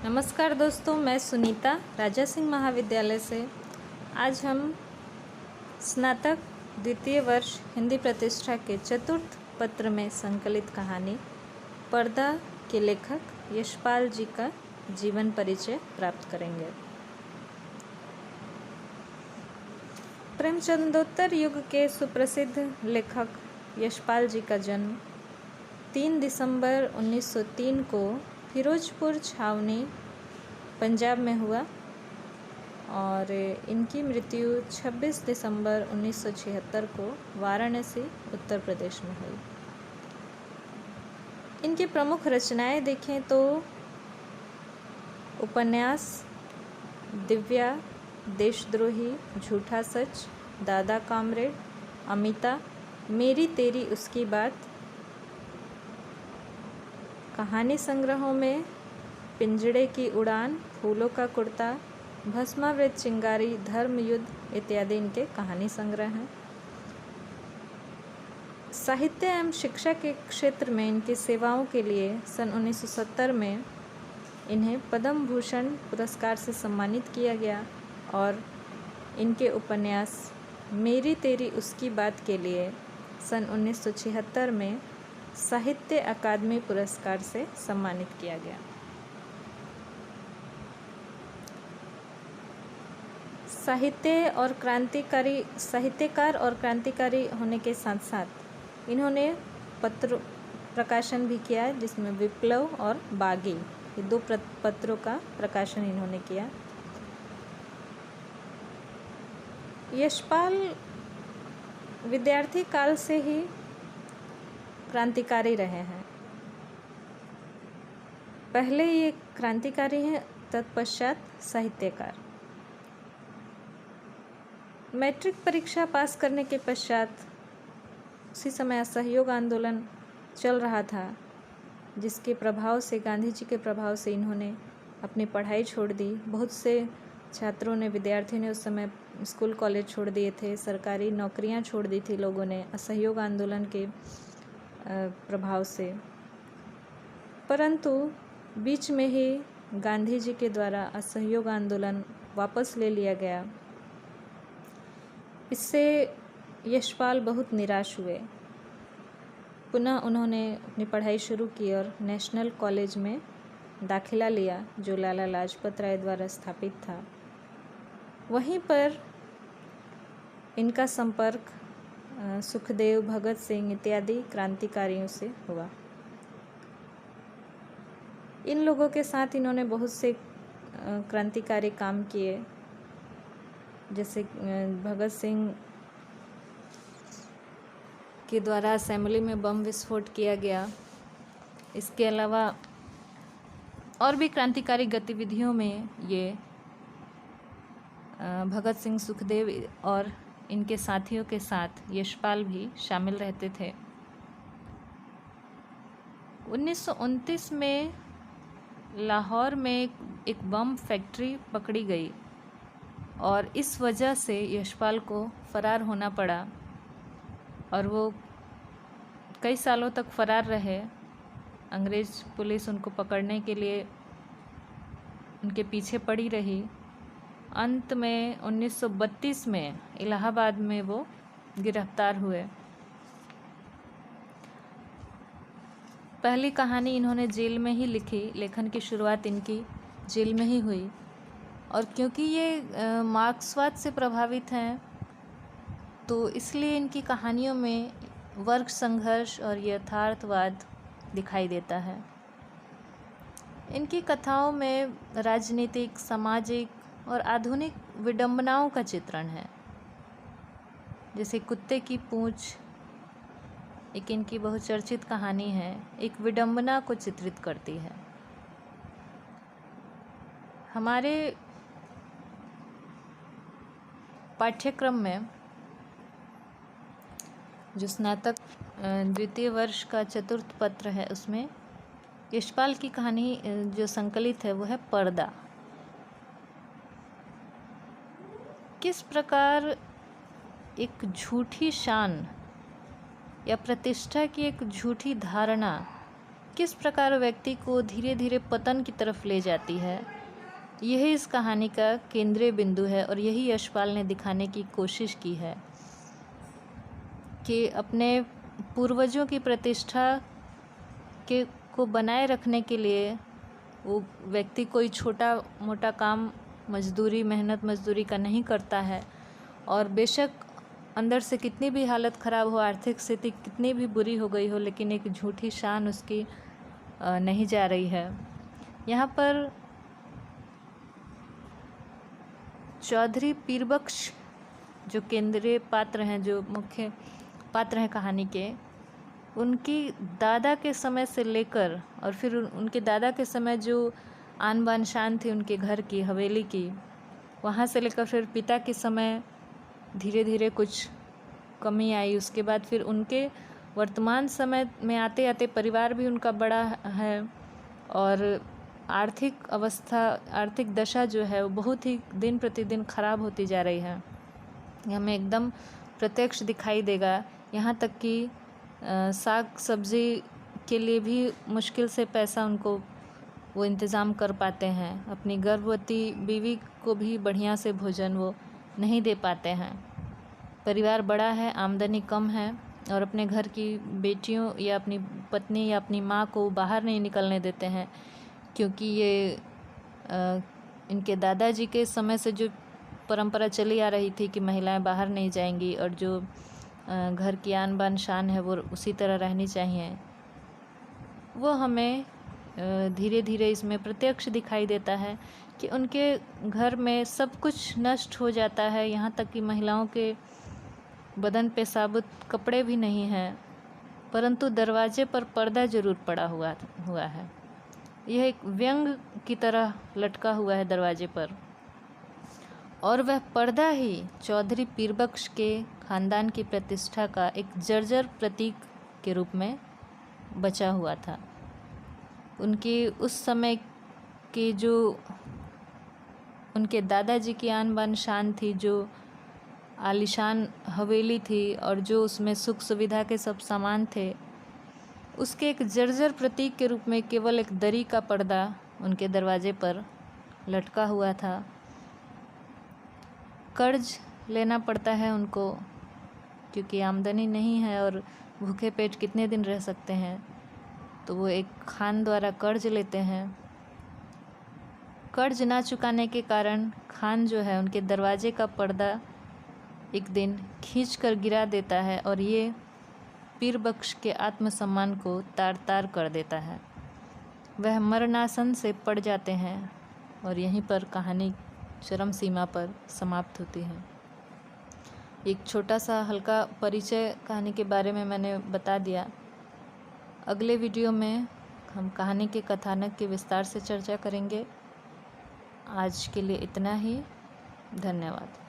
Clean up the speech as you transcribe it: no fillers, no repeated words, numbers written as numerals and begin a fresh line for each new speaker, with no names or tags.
नमस्कार दोस्तों, मैं सुनीता राजा सिंह महाविद्यालय से। आज हम स्नातक द्वितीय वर्ष हिंदी प्रतिष्ठा के चतुर्थ पत्र में संकलित कहानी पर्दा के लेखक यशपाल जी का जीवन परिचय प्राप्त करेंगे। प्रेमचंदोत्तर युग के सुप्रसिद्ध लेखक यशपाल जी का जन्म 3 दिसंबर 1903 को फिरोजपुर छावनी पंजाब में हुआ और इनकी मृत्यु 26 दिसंबर 1976 को वाराणसी उत्तर प्रदेश में हुई। इनकी प्रमुख रचनाएं देखें तो उपन्यास दिव्या, देशद्रोही, झूठा सच, दादा कामरेड, अमिता, मेरी तेरी उसकी बात। कहानी संग्रहों में पिंजड़े की उड़ान, फूलों का कुर्ता, भस्मावृत चिंगारी, धर्म युद्ध इत्यादि इनके कहानी संग्रह हैं। साहित्य एवं शिक्षा के क्षेत्र में इनकी सेवाओं के लिए सन 1970 में इन्हें पद्म भूषण पुरस्कार से सम्मानित किया गया और इनके उपन्यास मेरी तेरी उसकी बात के लिए सन 1976 में साहित्य अकादमी पुरस्कार से सम्मानित किया गया। साहित्यकार और क्रांतिकारी होने के साथ साथ इन्होंने पत्र प्रकाशन भी किया है, जिसमें विप्लव और बागी ये 2 पत्रों का प्रकाशन इन्होंने किया। यशपाल विद्यार्थी काल से ही क्रांतिकारी रहे हैं। पहले ये क्रांतिकारी हैं, तत्पश्चात साहित्यकार। मैट्रिक परीक्षा पास करने के पश्चात उसी समय असहयोग आंदोलन चल रहा था, जिसके प्रभाव से, गांधी जी के प्रभाव से इन्होंने अपनी पढ़ाई छोड़ दी। बहुत से छात्रों ने, विद्यार्थियों ने उस समय स्कूल कॉलेज छोड़ दिए थे, सरकारी नौकरियां छोड़ दी थी लोगों ने असहयोग आंदोलन के प्रभाव से। परंतु बीच में ही गांधी जी के द्वारा असहयोग आंदोलन वापस ले लिया गया। इससे यशपाल बहुत निराश हुए। पुनः उन्होंने अपनी पढ़ाई शुरू की और नेशनल कॉलेज में दाखिला लिया, जो लाला लाजपत राय द्वारा स्थापित था। वहीं पर इनका संपर्क सुखदेव, भगत सिंह इत्यादि क्रांतिकारियों से हुआ। इन लोगों के साथ इन्होंने बहुत से क्रांतिकारी काम किए, जैसे भगत सिंह के द्वारा असेंबली में बम विस्फोट किया गया। इसके अलावा और भी क्रांतिकारी गतिविधियों में ये भगत सिंह, सुखदेव और इनके साथियों के साथ यशपाल भी शामिल रहते थे। 1929 में लाहौर में एक बम फैक्ट्री पकड़ी गई और इस वजह से यशपाल को फरार होना पड़ा और वो कई सालों तक फरार रहे। अंग्रेज़ पुलिस उनको पकड़ने के लिए उनके पीछे पड़ी रही। अंत में 1932 में इलाहाबाद में वो गिरफ्तार हुए। पहली कहानी इन्होंने जेल में ही लिखी। लेखन की शुरुआत इनकी जेल में ही हुई और क्योंकि ये मार्क्सवाद से प्रभावित हैं, तो इसलिए इनकी कहानियों में वर्ग संघर्ष और यथार्थवाद दिखाई देता है। इनकी कथाओं में राजनीतिक, सामाजिक और आधुनिक विडंबनाओं का चित्रण है। जैसे कुत्ते की पूंछ एक इनकी बहुचर्चित कहानी है, एक विडंबना को चित्रित करती है। हमारे पाठ्यक्रम में जो स्नातक द्वितीय वर्ष का चतुर्थ पत्र है, उसमें यशपाल की कहानी जो संकलित है वो है पर्दा। किस प्रकार एक झूठी शान या प्रतिष्ठा की एक झूठी धारणा किस प्रकार व्यक्ति को धीरे धीरे पतन की तरफ ले जाती है, यही इस कहानी का केंद्रीय बिंदु है। और यही यशपाल ने दिखाने की कोशिश की है कि अपने पूर्वजों की प्रतिष्ठा के को बनाए रखने के लिए वो व्यक्ति कोई छोटा मोटा काम मजदूरी मेहनत मजदूरी का नहीं करता है। और बेशक अंदर से कितनी भी हालत ख़राब हो, आर्थिक स्थिति कितनी भी बुरी हो गई हो, लेकिन एक झूठी शान उसकी नहीं जा रही है। यहाँ पर चौधरी पीरबख्श जो केंद्रीय पात्र हैं, जो मुख्य पात्र हैं कहानी के, उनकी दादा के समय से लेकर और फिर उनके दादा के समय जो आन बान शान थी उनके घर की हवेली की, वहाँ से लेकर फिर पिता के समय धीरे धीरे कुछ कमी आई। उसके बाद फिर उनके वर्तमान समय में आते आते परिवार भी उनका बड़ा है और आर्थिक अवस्था आर्थिक दशा जो है वो बहुत ही दिन प्रतिदिन खराब होती जा रही है। हमें एकदम प्रत्यक्ष दिखाई देगा। यहाँ तक कि साग सब्ज़ी के लिए भी मुश्किल से पैसा उनको वो इंतज़ाम कर पाते हैं। अपनी गर्भवती बीवी को भी बढ़िया से भोजन वो नहीं दे पाते हैं। परिवार बड़ा है, आमदनी कम है और अपने घर की बेटियों या अपनी पत्नी या अपनी माँ को बाहर नहीं निकलने देते हैं, क्योंकि ये इनके दादाजी के समय से जो परंपरा चली आ रही थी कि महिलाएं बाहर नहीं जाएंगी और जो घर की आन बान शान है वो उसी तरह रहनी चाहिए। वो हमें धीरे धीरे इसमें प्रत्यक्ष दिखाई देता है कि उनके घर में सब कुछ नष्ट हो जाता है। यहाँ तक कि महिलाओं के बदन पे साबुत कपड़े भी नहीं हैं, परंतु दरवाजे पर पर्दा जरूर पड़ा हुआ है। यह एक व्यंग की तरह लटका हुआ है दरवाजे पर, और वह पर्दा ही चौधरी पीरबख्श के खानदान की प्रतिष्ठा का एक जर्जर प्रतीक के रूप में बचा हुआ था। उनकी उस समय की जो उनके दादाजी की आन बान शान थी, जो आलीशान हवेली थी और जो उसमें सुख सुविधा के सब सामान थे, उसके एक जर्जर प्रतीक के रूप में केवल एक दरी का पर्दा उनके दरवाजे पर लटका हुआ था। कर्ज लेना पड़ता है उनको, क्योंकि आमदनी नहीं है और भूखे पेट कितने दिन रह सकते हैं, तो वो एक खान द्वारा कर्ज लेते हैं। कर्ज ना चुकाने के कारण खान जो है उनके दरवाजे का पर्दा एक दिन खींच कर गिरा देता है और ये पीरबख्श के आत्मसम्मान को तार तार कर देता है। वह मरणासन से पड़ जाते हैं और यहीं पर कहानी चरम सीमा पर समाप्त होती है। एक छोटा सा हल्का परिचय कहानी के बारे में मैंने बता दिया। अगले वीडियो में हम कहानी के कथानक की विस्तार से चर्चा करेंगे। आज के लिए इतना ही। धन्यवाद।